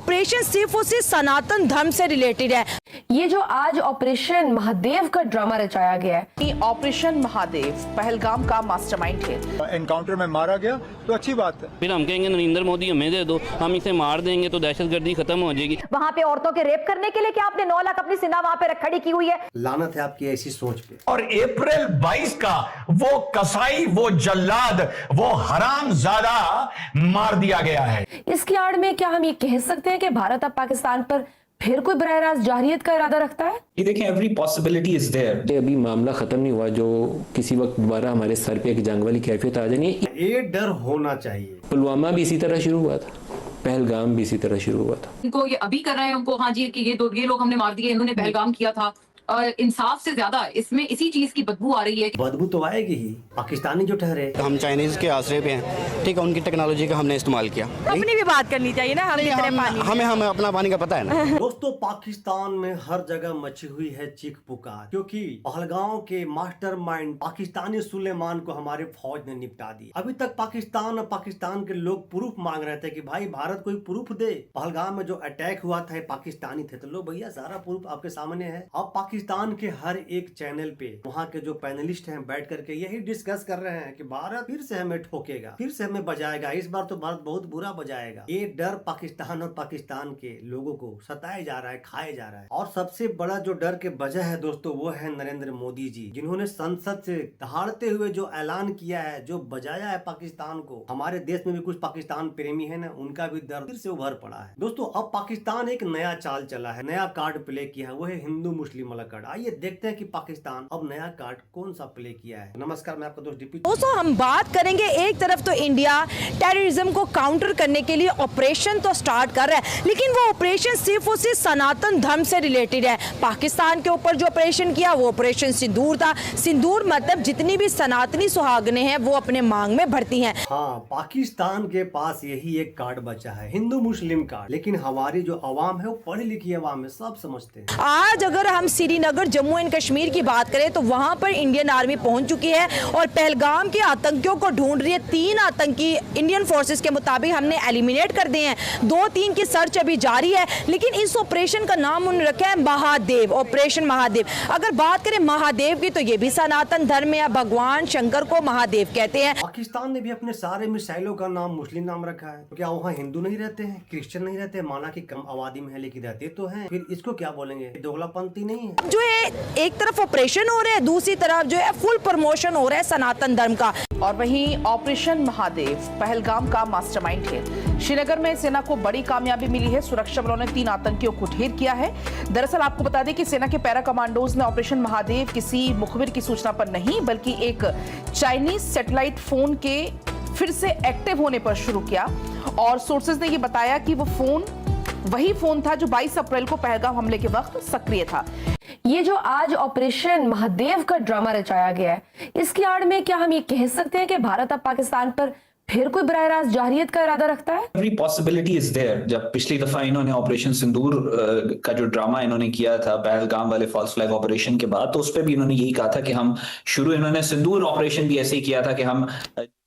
Operation सिर्फ और सिर्फ सनातन धर्म से रिलेटेड है। ये जो आज ऑपरेशन महादेव का ड्रामा रचाया गया है, ऑपरेशन महादेव पहलगाम का मास्टरमाइंड है। एनकाउंटर में मारा गया तो अच्छी बात है। फिर हम कहेंगे नरेंद्र मोदी हमें दे दो, हम इसे मार देंगे तो दहशतगर्दी खत्म हो जाएगी। वहाँ पे औरतों के रेप करने के लिए क्या आपने 9 लाख अपनी सेना वहाँ पे खड़ी की हुई है? लानत है आपकी ऐसी सोच पे। और अप्रैल 22 का वो कसाई, वो जल्लाद, वो हरामजादा मार दिया गया है। इसकी आड़ में क्या हम ये कह सकते हैं कि भारत अब पाकिस्तान पर फिर कोई बरह रास्त जारियत का इरादा रखता है? ये देखें, एवरी पॉसिबिलिटी इज देयर। अभी मामला खत्म नहीं हुआ जो किसी वक्त दोबारा हमारे सर पे एक जंग वाली कैफियत आ जानी। ये डर होना चाहिए। पुलवामा भी इसी तरह शुरू हुआ था, पहलगाम भी इसी तरह शुरू हुआ था। इनको ये अभी कर रहे हैं उनको, हाँ जी कि ये लोग हमने मार दिए, इन्होंने पहलगाम किया था। और इंसाफ से ज्यादा इसमें इसी चीज की बदबू आ रही है। बदबू तो आएगी ही, पाकिस्तानी जो ठहरे। हम चाइनीज के आश्रय पे हैं, ठीक है, उनकी टेक्नोलॉजी का हमने इस्तेमाल किया। अपनी भी बात करनी चाहिए ना, हमें अपना पानी का पता है ना। दोस्तों, पाकिस्तान में हर जगह मची हुई है चीख पुकार, क्योंकि पहलगाम के मास्टरमाइंड पाकिस्तानी सुलेमान को हमारे फौज ने निपटा दिया। अभी तक पाकिस्तान और पाकिस्तान के लोग प्रूफ मांग रहे थे कि भाई भारत कोई प्रूफ दे। पहलगाम में जो अटैक हुआ था पाकिस्तानी थे, तो लो भैया सारा प्रूफ आपके सामने है। अब पाकिस्तान के हर एक चैनल पे वहाँ के जो पैनलिस्ट हैं बैठ करके यही डिस्कस कर रहे हैं कि भारत फिर से हमें ठोकेगा, फिर से हमें बजाएगा। इस बार तो भारत बहुत बुरा बजाएगा। ये डर पाकिस्तान और पाकिस्तान के लोगों को सताया जा रहा है, खाया जा रहा है। और सबसे बड़ा जो डर के वजह है दोस्तों, वो है नरेंद्र मोदी जी, जिन्होंने संसद से दहाड़ते हुए जो ऐलान किया है, जो बजाया है पाकिस्तान को। हमारे देश में भी कुछ पाकिस्तान प्रेमी है ना, उनका भी डर फिर से उभर पड़ा है। दोस्तों, अब पाकिस्तान एक नया चाल चला है, नया कार्ड प्ले किया है, वो है हिंदू मुस्लिम वाला कार्ड। आइए देखते हैं कि पाकिस्तान अब नया कार्ड कौन सा प्ले किया है। नमस्कार, मैं आपका दोस्त डीपी। दोस्तों, हम बात करेंगे, एक तरफ तो इंडिया टेररिज्म को काउंटर करने के लिए ऑपरेशन तो स्टार्ट कर रहा है, लेकिन वो ऑपरेशन सिर्फ और सिर्फ सनातन धर्म से रिलेटेड है। पाकिस्तान के ऊपर जो ऑपरेशन किया वो ऑपरेशन सिंदूर था। सिंदूर मतलब जितनी भी सनातनी सुहागने हैं वो अपने मांग में भरती हैं। हाँ, पाकिस्तान के पास यही एक कार्ड बचा है, हिंदू मुस्लिम कार्ड। लेकिन हमारी जो आवाम है वो पढ़ी लिखी आवाम है, सब समझते हैं। आज अगर हम श्रीनगर, जम्मू एंड कश्मीर की बात करें तो वहां पर इंडियन आर्मी पहुंच चुकी है और पहलगाम के आतंकियों को ढूंढ रही है। 3 आतंकी इंडियन फोर्सेस के मुताबिक हमने एलिमिनेट कर दिए हैं। 2-3 की सर्च अभी जारी है, लेकिन इस ऑपरेशन का नाम उन्होंने रखा है महादेव, ऑपरेशन महादेव। अगर बात करें महादेव की तो ये भी सनातन धर्म में भगवान शंकर को महादेव कहते हैं। पाकिस्तान ने भी अपने सारे मिसाइलों का नाम मुस्लिम नाम रखा है। तो क्या वहाँ हिंदू नहीं रहते हैं, क्रिश्चियन नहीं रहते? माना कि कम आबादी में है लेकिन रहते तो हैं। फिर इसको क्या बोलेंगे, दोगलापंथी नहीं है? जो है एक तरफ ऑपरेशन हो रहा है, दूसरी तरफ जो है फुल प्रमोशन हो रहा है सनातन धर्म का। और वहीं ऑपरेशन महादेव पहलगाम का मास्टरमाइंड है। श्रीनगर में सेना को बड़ी कामयाबी मिली है। सुरक्षा बलों ने 3 आतंकियों को ढेर किया है। दरअसल आपको बता दें कि सेना के पैरा कमांडोज ने ऑपरेशन महादेव किसी मुखबिर की सूचना पर नहीं, बल्कि एक चाइनीज सैटेलाइट फोन के फिर से एक्टिव होने पर शुरू किया। और सोर्सेज ने यह बताया कि वो फोन वही फोन था जो 22 अप्रैल को पहलगाम हमले के वक्त सक्रिय था। ये जो आज ऑपरेशन महादेव का ड्रामा रचाया गया है, इसकी आड़ में क्या हम ये कह सकते हैं कि भारत अब पाकिस्तान पर फिर कोई बरह रास्त जारियत का इरादा रखता है? Every possibility is there. जब पिछली दफा इन्होंने ऑपरेशन सिंदूर का जो ड्रामा इन्होंने किया था पहलगाम वाले फॉल्स फ्लैग ऑपरेशन के बाद, तो उस पर भी इन्होंने यही कहा था कि हम शुरू, इन्होंने सिंदूर ऑपरेशन भी ऐसे ही किया था कि हम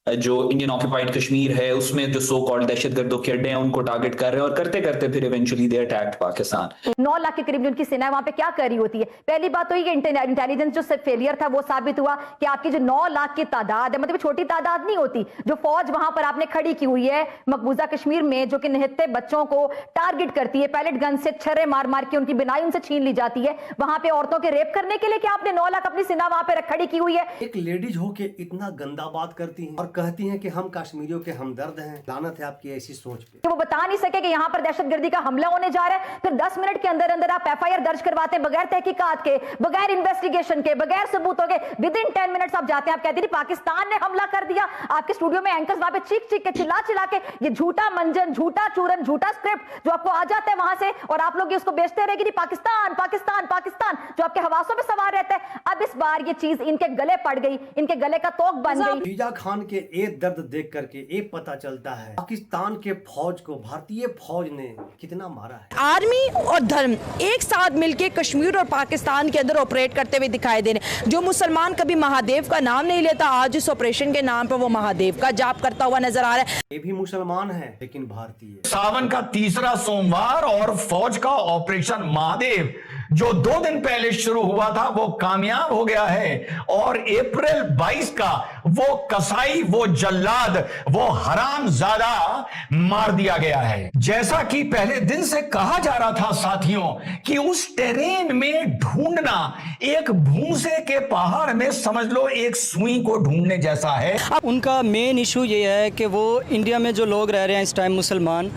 जो इंडियन ऑक्यूपाइड कश्मीर है उसमें जो सो कॉल्ड दहशतगर्दों के अड्डे हैं उनको टारगेट कर रहे हैं, और करते करते फिर eventually they attacked Pakistan. 9 lakh के करीब उनकी सेना वहां पे क्या कर रही होती है? पहली बात तो ये इंटेलिजेंस जो फेलियर था वो साबित हुआ कि आपकी जो 9 लाख की तादाद है, मतलब छोटी तादाद नहीं होती, जो फौज वहां पर आपने खड़ी की हुई है मकबूजा कश्मीर में, जो कि निहत्ते बच्चों को टारगेट करती है, पैलेट गन से छर्रे मार मार के उनकी बिनाई उनसे छीन ली जाती है। वहां पे औरतों के रेप करने के लिए क्या आपने 9 लाख अपनी सेना वहां पे खड़ी की हुई है? एक लेडीज होके इतना गंदा बात करती हैं और कहती हैं कि हम कश्मीरियों के हमदर्द हैं। लानत है आपकी ऐसी सोच पे। वो बता नहीं सके कि यहाँ पर दहशतगर्दी का हमला होने जा रहा है, फिर 10 मिनट के अंदर अंदर आप एफआईआर दर्ज करवाते हैं बगैर तहकीकात के, बगैर इन्वेस्टिगेशन के, बगैर सबूतों के। विद इन 10 मिनट्स आप जाते हैं, आप कहते हैं पाकिस्तान ने हमला कर दिया। आपके स्टूडियो में एंकर्स वहां पे चीख चीख के, चिल्ला चिल्ला के ये झूठा मंजन, झूठा चूरन, झूठा स्क्रिप्ट जो आपको आ जाता है वहां से, और आप लोग इसको बेचते रहे कि पाकिस्तान पाकिस्तान पाकिस्तान, जो आपके हवासों में सवार रहता है। अब इस बार ये चीज इनके गले पड़ गई, इनके गले का तोक बन गई। शीजा खान के ये दर्द देख करके ये पता चलता है पाकिस्तान के फौज को भारतीय फौज ने कितना मारा है। आर्मी और धर्म एक साथ मिलकर कश्मीर और पाकिस्तान के अंदर ऑपरेट करते हुए दिखाई दे रहे हैं। जो मुसलमान कभी महादेव का नाम नहीं लेता, आज इस ऑपरेशन के नाम पर वो महादेव का जाप करता हुआ नजर आ रहा है। ये भी मुसलमान है लेकिन भारतीय। सावन का तीसरा सोमवार और फौज का ऑपरेशन महादेव जो 2 दिन पहले शुरू हुआ था वो कामयाब हो गया है और अप्रैल 22 का वो कसाई, वो जल्लाद, वो हरामजादा मार दिया गया है। जैसा कि पहले दिन से कहा जा रहा था साथियों कि उस टेरेन में ढूंढना एक भूसे के पहाड़ में समझ लो एक सुई को ढूंढने जैसा है। उनका मेन इशू ये है कि वो इंडिया में जो लोग रह रहे हैं इस टाइम मुसलमान,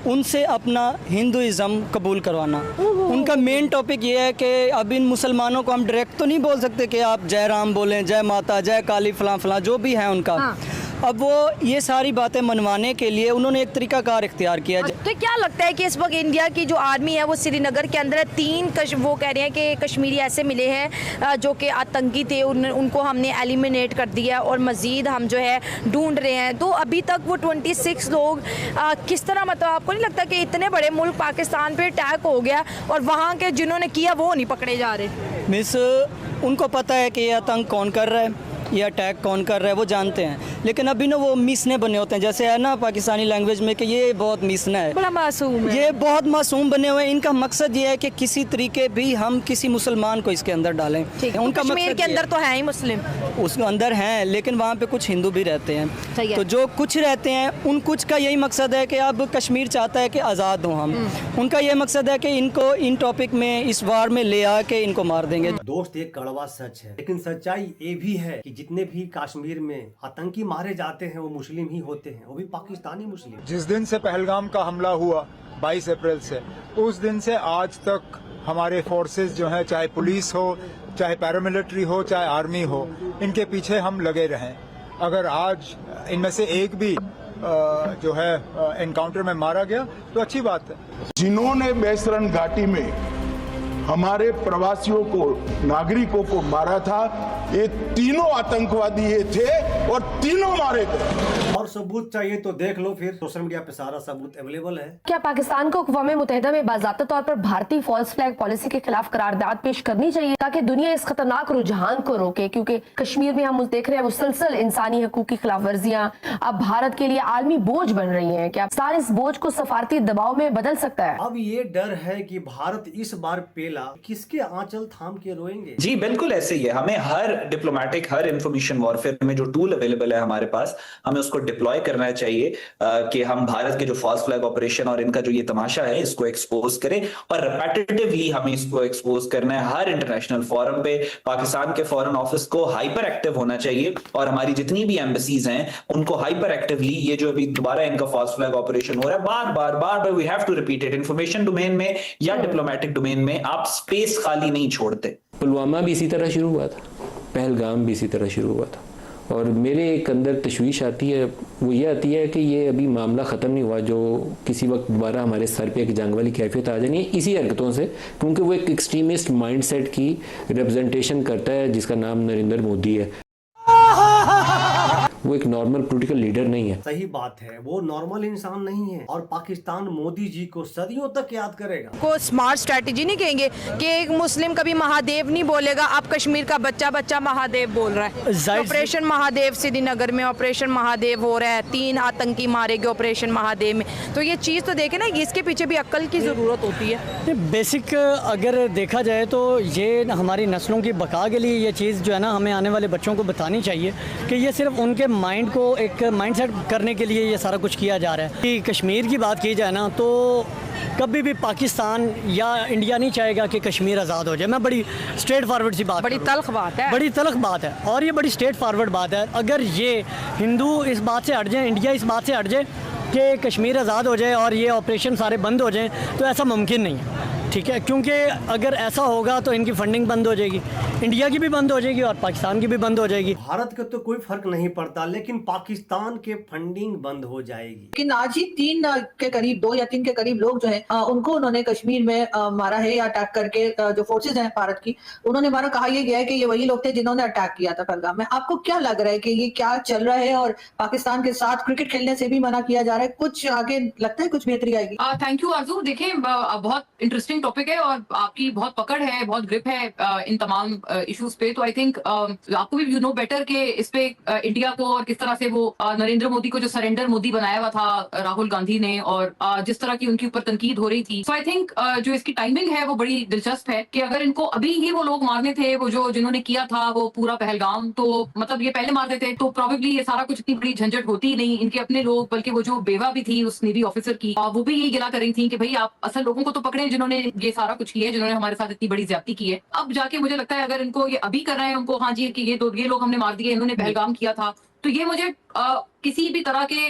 उनसे अपना हिंदुइज्म कबूल करवाना। उनका मेन टॉपिक ये है कि अब इन मुसलमानों को हम डायरेक्ट तो नहीं बोल सकते कि आप जय राम बोलें, जय माता, जय काली, फलां फलां जो भी है उनका। अब वो ये सारी बातें मनवाने के लिए उन्होंने एक तरीकाकार इख्तियार किया। तो क्या लगता है कि इस वक्त इंडिया की जो आर्मी है वो श्रीनगर के अंदर है। 3 वो कह रहे हैं कि कश्मीरी ऐसे मिले हैं जो कि आतंकी थे, उनको हमने एलिमिनेट कर दिया और मज़ीद हम जो है ढूंढ रहे हैं। तो अभी तक वो 26 लोग किस तरह, मतलब आपको नहीं लगता कि इतने बड़े मुल्क पाकिस्तान पे अटैक हो गया और वहाँ के जिन्होंने किया वो नहीं पकड़े जा रहे? मिस, उनको पता है कि ये आतंक कौन कर रहा है, ये अटैक कौन कर रहा है, वो जानते हैं। लेकिन अभी ना वो मिसने बने होते हैं, जैसे है ना पाकिस्तानी लैंग्वेज में कि ये बहुत मिसना है, बड़ा मासूम है। ये बहुत मासूम बने हुए हैं। इनका मकसद ये है कि किसी तरीके भी हम किसी मुसलमान को इसके अंदर डालें। उनका कश्मीर के अंदर तो है ही मुस्लिम, उसके अंदर हैं, लेकिन वहाँ पे कुछ हिंदू भी रहते हैं। तो जो कुछ रहते हैं उन कुछ का यही मकसद है कि अब कश्मीर चाहता है कि आज़ाद हों हम। उनका ये मकसद है कि इनको इन टॉपिक में, इस वार में ले आके इनको मार देंगे। दोस्त, ये कड़वा सच है, लेकिन सच्चाई ये भी है कि जितने भी कश्मीर में आतंकी मारे जाते हैं वो मुस्लिम ही होते हैं, वो भी पाकिस्तानी मुस्लिम। जिस दिन से पहलगाम का हमला हुआ 22 अप्रैल से, उस दिन से आज तक हमारे फोर्सेस जो हैं, चाहे पुलिस हो, चाहे पैरामिलिट्री हो, चाहे आर्मी हो, इनके पीछे हम लगे रहें। अगर आज इनमें से एक भी जो है एनकाउंटर में मारा गया तो अच्छी बात है। जिन्होंने बेसरन घाटी में हमारे प्रवासियों को, नागरिकों को मारा था, ये तीनों आतंकवादी ये थे और तीनों मारे गए। और सबूत चाहिए तो देख लो, फिर सोशल मीडिया पे सारा सबूत अवेलेबल है। क्या पाकिस्तान को अक़वाम मुत्तहिदा में बाज़ाब्ता तौर पर भारतीय फॉल्स फ्लैग पॉलिसी के खिलाफ करारदाद पेश करनी चाहिए ताकि दुनिया इस खतरनाक रुझान को रोके? क्योंकि कश्मीर में हम देख रहे हैं मुसलसल इंसानी हकूक की खिलाफ वर्जियां अब भारत के लिए आलमी बोझ बन रही हैं। क्या पाकिस्तान इस बोझ को सफारती दबाव में बदल सकता है? अब ये डर है कि भारत इस बार पेला किसके आंचल थाम के रोएंगे। जी बिल्कुल ऐसे ही है। हमें हर डिप्लोमेटिक, हर इंफॉर्मेशन वॉरफेयर में जो टूल अवेलेबल है हमारे पास, हमें उसको डिप्लॉय करना चाहिए कि हम भारत के जो फॉल्स फ्लैग ऑपरेशन और इनका जो ये तमाशा है इसको एक्सपोज करें और रिपीटेटिवली हमें इसको एक्सपोज करना है हर इंटरनेशनल फोरम पे। पाकिस्तान के फॉरेन ऑफिस को हाइपर एक्टिव होना चाहिए और हमारी जितनी भी एम्बेसीज हैं उनको हाइपर एक्टिवली, ये जो अभी दोबारा इनका फॉल्स फ्लैग ऑपरेशन हो रहा है, बार बार we have to repeat it. Information domain में या डिप्लोमेटिक डोमेन में आप स्पेस खाली नहीं छोड़ते। पुलवामा भी इसी तरह शुरू हुआ था, पहलगाम भी इसी तरह शुरू हुआ था और मेरे एक अंदर तशवीश आती है, वो ये आती है कि ये अभी मामला ख़त्म नहीं हुआ जो किसी वक्त दोबारा हमारे सर पे एक जंग वाली कैफियत आ जानी है इसी हरकतों से, क्योंकि वो एक एक्सट्रीमिस्ट माइंडसेट की रिप्रेजेंटेशन करता है जिसका नाम नरेंद्र मोदी है। वो एक नॉर्मल पॉलिटिकल लीडर नहीं है। सही बात है, वो नॉर्मल इंसान नहीं है और पाकिस्तान मोदी जी को सदियों तक याद करेगा। को स्मार्ट स्ट्रेटेजी नहीं कहेंगे कि एक मुस्लिम कभी महादेव नहीं बोलेगा, अब कश्मीर का बच्चा महादेव बोल रहा है। ऑपरेशन महादेव श्रीनगर में ऑपरेशन महादेव हो रहा है, 3 आतंकी मारे गए ऑपरेशन महादेव में। तो ये चीज़ तो देखे ना, इसके पीछे भी अक्ल की ज़रूरत होती है। बेसिक अगर देखा जाए तो ये हमारी नस्लों की बका के लिए ये चीज़ जो है ना हमें आने वाले बच्चों को बतानी चाहिए कि ये सिर्फ उनके माइंड को एक माइंडसेट करने के लिए ये सारा कुछ किया जा रहा है। कि कश्मीर की बात की जाए ना तो कभी भी पाकिस्तान या इंडिया नहीं चाहेगा कि कश्मीर आज़ाद हो जाए। मैं बड़ी स्ट्रेट फॉरवर्ड सी बात, बड़ी तल्ख बात है, बड़ी तल्ख बात है और ये बड़ी स्ट्रेट फॉरवर्ड बात है। अगर ये हिंदू इस बात से हट जाए, इंडिया इस बात से हट जाए कि कश्मीर आज़ाद हो जाए और ये ऑपरेशन सारे बंद हो जाएं, तो ऐसा मुमकिन नहीं है। ठीक है, क्योंकि अगर ऐसा होगा तो इनकी फंडिंग बंद हो जाएगी, इंडिया की भी बंद हो जाएगी और पाकिस्तान की भी बंद हो जाएगी। भारत के तो कोई फर्क नहीं पड़ता, लेकिन पाकिस्तान के फंडिंग बंद हो जाएगी। लेकिन आज ही 3 के करीब 2 या 3 के करीब लोग जो है उनको उन्होंने कश्मीर में मारा है या अटैक करके जो फोर्सेज हैं भारत की उन्होंने मारा। कहा यह गया है कि ये वही लोग थे जिन्होंने अटैक किया था पहलगाम में। आपको क्या लग रहा है कि ये क्या चल रहा है और पाकिस्तान के साथ क्रिकेट खेलने से भी मना किया जा रहा है? कुछ आगे लगता है कुछ बेहतरी आएगी? थैंक यू आरजू। देखिए बहुत इंटरेस्टिंग टॉपिक है और आपकी बहुत पकड़ है, बहुत ग्रिप है इन तमाम इश्यूज पे। तो आई थिंक आपको भी यू नो बेटर कि इस पे इंडिया को और किस तरह से वो नरेंद्र मोदी को जो सरेंडर मोदी बनाया हुआ था राहुल गांधी ने और जिस तरह की उनकी ऊपर तनकीद हो रही थी। सो आई थिंक जो इसकी टाइमिंग है वो बड़ी दिलचस्प है कि अगर इनको अभी ही वो लोग मारने थे, वो जो जिन्होंने किया था वो पूरा पहलगाम, तो मतलब ये पहले मारते थे तो प्रोबेबली ये सारा कुछ इतनी बड़ी झंझट होती ही नहीं। इनके अपने लोग, बल्कि वो जो बेवा भी थी उस नेवी ऑफिसर की, वो भी यही गिला कर रही थी कि भाई आप असल लोगों को तो पकड़े जिन्होंने ये सारा कुछ किया है, जिन्होंने हमारे साथ इतनी बड़ी ज्यादती की है। अब जाके मुझे लगता है अगर इनको ये अभी कर रहे हैं उनको, हाँ जी कि ये लोग हमने मार दिए, इन्होंने पहलगाम किया था, तो ये मुझे किसी भी तरह के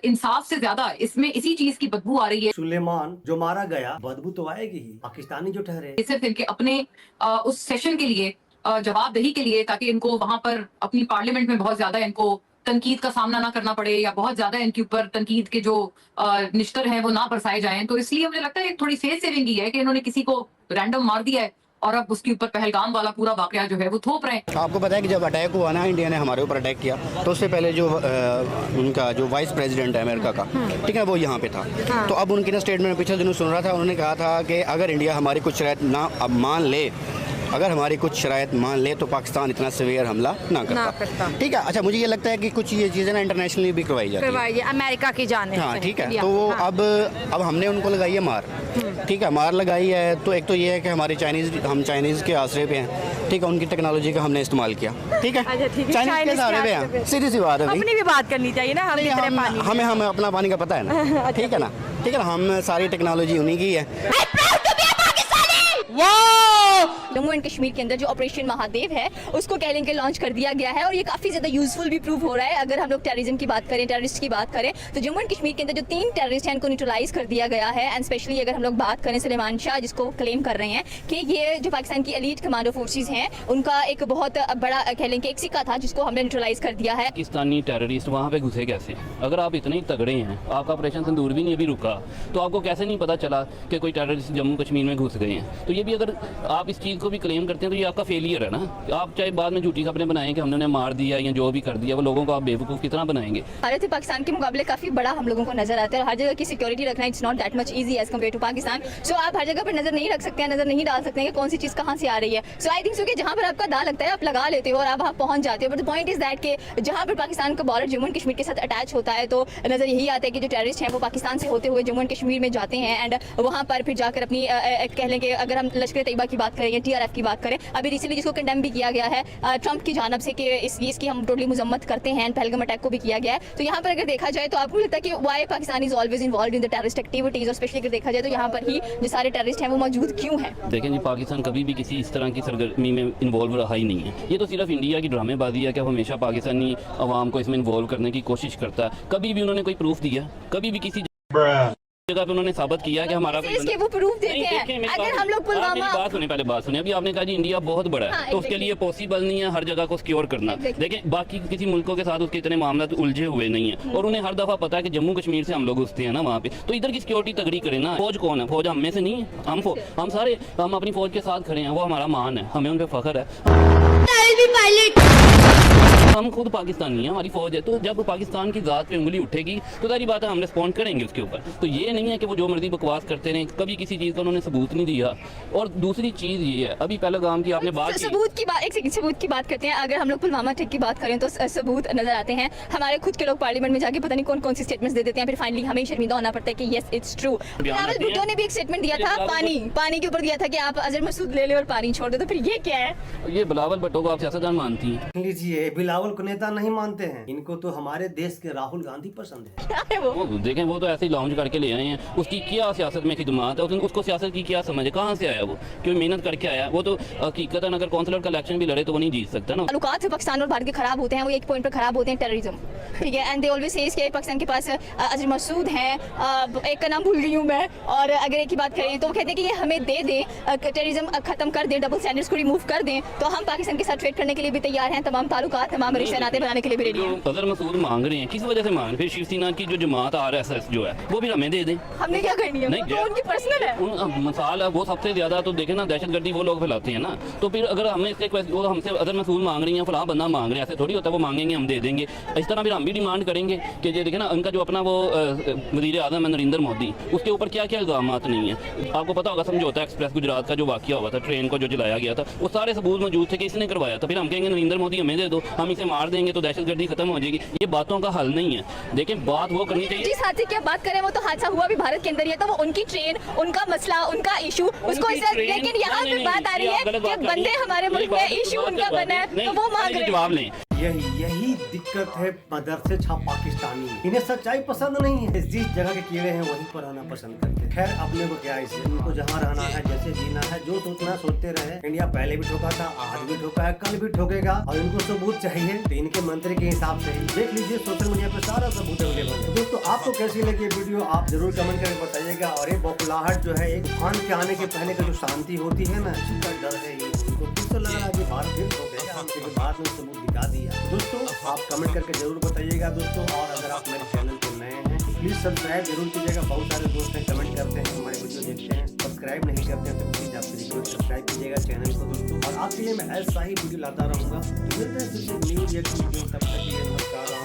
इंसाफ से ज्यादा इसमें इसी चीज की बदबू आ रही है। सुलेमान जो मारा गया, बदबू तो आएगी ही, पाकिस्तानी जो ठहरे। सिर्फ इनके अपने उस सेशन के लिए, जवाबदेही के लिए, ताकि इनको वहां पर अपनी पार्लियामेंट में बहुत ज्यादा इनको तनकीद का सामना ना करना पड़े या बहुत ज्यादा इनके ऊपर तनकीद के जो निश्तर हैं वो ना बरसाए जाएं। तो इसलिए मुझे लगता है थोड़ी फेस सेविंग ही है कि इन्होंने किसी को रैंडम मार दिया है और अब उसके ऊपर पहलगाम वाला पूरा वाकया जो है वो थोप रहे हैं। आपको पता है कि जब अटैक हुआ ना, इंडिया ने हमारे ऊपर अटैक किया, तो उससे पहले जो उनका जो वाइस प्रेसिडेंट है अमेरिका का, ठीक है, वो यहाँ पे था। तो अब उनकी ना स्टेटमेंट में पिछले दिनों सुन रहा था, उन्होंने कहा था कि अगर इंडिया हमारी कुछ शराइत ना अब मान ले, अगर हमारी कुछ शराइत मान ले तो पाकिस्तान इतना सीवियर हमला ना करता। ठीक है, अच्छा मुझे ये लगता है कि कुछ ये चीज़ें ना इंटरनेशनली भी करवाई जाती है, अमेरिका की जाने। हाँ ठीक है, तो वो अब हमने उनको लगाई है मार, ठीक है, मार लगाई है। तो एक तो ये है कि हम चाइनीज़ के आसरे पे हैं, ठीक है, उनकी टेक्नोलॉजी का हमने इस्तेमाल किया, ठीक है, चाइनीज़ के आसरे पे हैं, सीधी सी बात है, अपनी भी बात करनी चाहिए ना, हमें अपना पानी का पता है ना, ठीक है ना, ठीक है ना, हम सारी टेक्नोलॉजी उन्हीं की है। जम्मू एंड कश्मीर के अंदर जो ऑपरेशन महादेव है उसको कह लें कि लॉन्च कर दिया गया है और ये काफी ज्यादा यूजफुल भी प्रूव हो रहा है। अगर हम लोग टेररिज्म की बात करें, टेररिस्ट की बात करें, तो जम्मू एंड कश्मीर के अंदर जो 3 टेररिस्ट हैं उनको न्यूट्रलाइज कर दिया गया है। एंड स्पेशली अगर हम लोग बात करें सुलेमान शाह, जिसको क्लेम कर रहे हैं कि ये जो पाकिस्तान की एलीट कमांडो फोर्सेज हैं उनका एक बहुत बड़ा कह लें कि एक सिक्का था जिसको हमने न्यूट्रलाइज कर दिया है। पाकिस्तानी टेररिस्ट वहाँ पे घुसे कैसे? अगर आप इतने तगड़े हैं, आपका ऑपरेशन सिंदूर भी नहीं अभी रुका, तो आपको कैसे नहीं पता चला कि कोई टेररिस्ट जम्मू कश्मीर में घुस गए हैं? तो ये भी अगर आप इस चीज़ को भी क्लेम करते हैं तो ये आपका फेलियर है ना। आप चाहे बाद में झूठी खबरें बनाएं कि हमने उन्हें मार दिया या जो भी कर दिया, वो लोगों को आप बेवकूफ़ कितना बनाएंगे? भारत और पाकिस्तान के मुकाबले काफी बड़ा हम लोगों को नजर आता है और हर जगह की सिक्योरिटी रखना it's not that much easy as compare to Pakistan. So आप हर जगह पर नजर नहीं रख सकते हैं, नजर नहीं डाल सकते हैं कि कौन सी चीज कहाँ से आ रही है। सो आई थिंक सो कि जहाँ पर आपका दांव लगता है आप लगा लेते हो और आप वहाँ पहुंच जाते हो। But the point is that कि जहाँ पर पाकिस्तान का बॉर्डर जम्मू एंड कश्मीर के साथ अटैच होता है तो नजर यही आता है कि जो टेररिस्ट हैं वो पाकिस्तान से होते हुए जम्मू एंड कश्मीर में जाते हैं एंड वहाँ पर फिर जाकर अपनी कह लें कि अगर हम लश्कर तैयबा की बात करें या TRF की बात करें, अभी रिसेंटली जिसको कंडेम भी किया गया है ट्रंप की जानब से कि इसकी हम टोटली मुजम्मत करते हैं, पहलगाम अटैक को भी किया गया है। तो यहाँ पर अगर देखा जाए तो आपको लगता है कि why Pakistan is always involved in the terrorist activities और स्पेशली अगर देखा जाए तो यहाँ पर ही जो सारे टेररिस्ट हैं वो मौजूद क्यों हैं? देखें जी, पाकिस्तान कभी भी किसी इस तरह की सरगर्मी में इन्वॉल्व रहा ही नहीं है। ये तो सिर्फ इंडिया की ड्रामेबाजी है कि हमेशा पाकिस्तानी अवाम को इसमें इन्वॉल्व करने की कोशिश करता है। कभी भी उन्होंने कोई प्रूफ दिया? कभी भी किसी जगह पे उन्होंने साबित किया कि हमारा वो प्रूफ देते हैं। अगर हम लोग पुलवामा, पहले बात सुनिए, अभी आपने कहा जी इंडिया बहुत बड़ा है, तो उसके लिए पॉसिबल नहीं है हर जगह को सिक्योर करना। देखें बाकी किसी मुल्कों के साथ उसके इतने मामला तो उलझे हुए नहीं है और उन्हें हर दफा पता है कि जम्मू कश्मीर से हम लोग घुसते हैं ना वहाँ पे, तो इधर की सिक्योरिटी तगड़ी करें ना। फौज कौन है? फौज हम में से नहीं है, हम सारे हम अपनी फौज के साथ खड़े हैं, वो हमारा मान है, हमें उन पर फख्र है। हम खुद पाकिस्तानी हैं, हमारी फौज है, तो जब पाकिस्तान की जात पे उंगली उठेगी तो सारी बात है हम रिस्पॉन्ड करेंगे उसके ऊपर। तो ये नहीं है कि वो जो मर्जी बकवास करते रहे, कभी किसी चीज़ का उन्होंने सबूत नहीं दिया। और दूसरी चीज़ ये है, अभी पहलगाम की आपने बात सबूत की बात, एक सेकंड, सबूत की बात करते हैं। अगर हम लोग पुलवामा अटैक की बात करें तो सबूत नजर आते हैं। हमारे खुद के लोग पार्लियामेंट में जाके पता नहीं कौन कौन सी स्टेटमेंट्स दे देते हैं, फिर फाइनली हमें शर्मिंदा होना पड़ता है कि yes it's true. Bilawal Bhutto ने भी एक स्टेटमेंट दिया था, पानी के ऊपर दिया था कि आप अजहर मसूद ले ले और पानी छोड़ दो, तो फिर ये क्या है? ये बिलावल भुट्टो को आप सियासतदान मानती हैं? लीजिए, बिलावल राहुल को नेता नहीं मानते हैं, इनको तो हमारे देश के राहुल गांधी पसंद है। देखें वो तो ऐसे ही लॉन्च करके ले आए हैं, उसकी क्या सियासत में खिदमत है, उसको सियासत की क्या समझ है, कहाँ से आया वो, क्यों मेहनत करके आया वो। तो हकीकतन अगर काउंसलर का इलेक्शन भी लड़े तो वो नहीं जीत सकता ना। ताल्लुकात से पाकिस्तान और भारत के खराब होते हैं, वो एक पॉइंट पर खराब होते हैं, टेररिज्म, ठीक है। एंड दे ऑलवेज सेज कि पाकिस्तान के पास अजहर मसूद हैं, एक का नाम भूल गई हूँ मैं, और अगर एक की बात करें तो वो कहते हैं कि ये हमें दे दें, टेररिज्म खत्म कर दें, डबल स्टैंडर्ड्स को रिमूव कर दें, तो हम पाकिस्तान के साथ ट्रेड करने के लिए भी तैयार हैं, तमाम ताल्लुकात, तमाम रिश्ते नाते बनाने के लिए भी रेडी हैं। अजहर मसूद मांग रहे हैं, किस वजह से मांग रहे हैं? फिर शिवसेना की जो जमात RSS जो है वो भी हमें दे दें, हमने क्या करनी है, वो तो उनकी पर्सनल है। मसाल है वो सबसे ज्यादा, तो देखे ना दहशतगर्दी वो लोग फैलाते हैं ना। तो फिर अगर हमने इसके वो हमसे अदर मसूल मांग रही हैं, फलां बंदा मांग रहे हैं, ऐसे थोड़ी होता है वो मांगेंगे हम दे देंगे। इस तरह फिर हम भी डिमांड करेंगे कि ये देखे ना उनका जो अपना वो वजीर आज़म है नरेंद्र मोदी, उसके ऊपर क्या क्या इल्जाम नहीं है। आपको पता होगा समझौता एक्सप्रेस गुजरात का जो वाकया हुआ था, ट्रेन को जो जलाया गया था, वो सारे सबूत मौजूद थे कि इसने करवाया था। फिर हम कहेंगे नरेंद्र मोदी हमें दे दो, हम इसे मार देंगे तो दहशतगर्दी खत्म हो जाएगी। ये बातों का हल नहीं है। देखिए बात वो करनी चाहिए। जिस हादसे की आप बात करें वो तो हादसा हुआ भी भारत के अंदर ही है, तो वो उनकी ट्रेन, उनका मसला, उनका इशू, उसको लेकिन यहाँ पे बात आ रही है कि बंदे हमारे मुल्क में इशू उनका बना है तो वो मांग रहे हैं। जवाब लें। यही दिक्कत है मदरसे छा पाकिस्तानी, इन्हें सच्चाई पसंद नहीं है, जिस जगह के कीड़े हैं वहीं पर रहना पसंद करते हैं। खैर अपने को क्या इसे, उनको जहाँ रहना है, जैसे जीना है, जो सोचना सोचते रहे। इंडिया पहले भी ठोका था, आज भी ठोका है, कल भी ठोकेगा, और इनको सबूत चाहिए तो इनके मंत्री के हिसाब से ही देख लीजिए, सोशल मीडिया पे सारा सबूत अवेलेबल है। दोस्तों आपको कैसी लगी वीडियो आप जरूर कमेंट करके बताइएगा। और ये बौखलाहट जो है, एक तूफान के आने के पहले का जो शांति होती है ना, इसका डर है ये, उनको फिर तो लग रहा है कि भारत फिर ठोकेगा, हमसे के बाद में सबूत दिखा दिया। दोस्तों आप कमेंट करके जरूर बताइएगा दोस्तों। और अगर आप मेरे चैनल पे नए हैं तो प्लीज सब्सक्राइब जरूर कीजिएगा। बहुत सारे दोस्त हैं कमेंट करते हैं, हमारे वीडियो देखते हैं, सब्सक्राइब नहीं करते हैं, तो प्लीज आपसे रिक्वेस्ट सब्सक्राइब कीजिएगा चैनल को दोस्तों। और आपके लिए मैं ऐसा ही वीडियो लाता रहूंगा। मिलते हैं फिर से न्यू रिएक्शन वीडियो, तब तक के लिए नमस्कार।